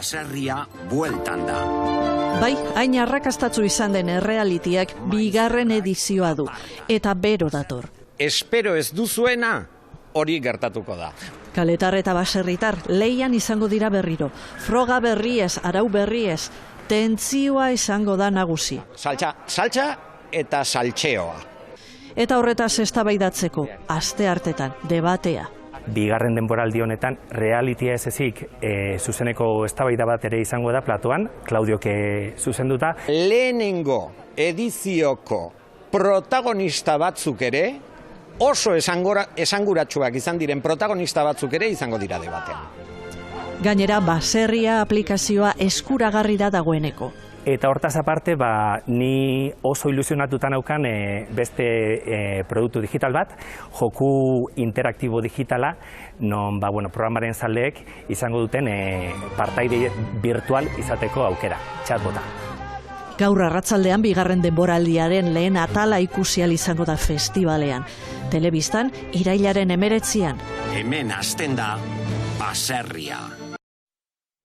Baserria bueltan da. Bai, hain arrakastatzu izan den errealitiak bigarren edizioa du, eta bero dator. Espero ez duzuena, hori gertatuko da. Kaletar eta baserritar leian izango dira berriro. Froga berriez, arau berriez, tentzioa izango da nagusi. Saltxa eta saltxeoa. Eta horretaz eztabaidatzeko, aste hartetan, debatea. Bigarren denboraldi honetan, realitia ez ezik zuzeneko eztabaida bat ere izango da platoan, Klaudiok zuzenduta. Lehenengo edizioko protagonista batzuk ere, oso esanguratsuak izan diren protagonista batzuk ere izango dira debatean. Gainera, baserria aplikazioa eskuragarri da dagoeneko. Eta hortaz aparte, ni oso ilusionatuta naukan beste produktu digital bat, joku interaktibo digitala, non programaren zaleek izango duten partaide virtual izateko aukera, chatbota. Gaur arratsaldean bigarren denboraldiaren lehen atala ikusi ahal izango da festivalean. Telebistan, irailaren 19an. Hemen hasten da Baserria.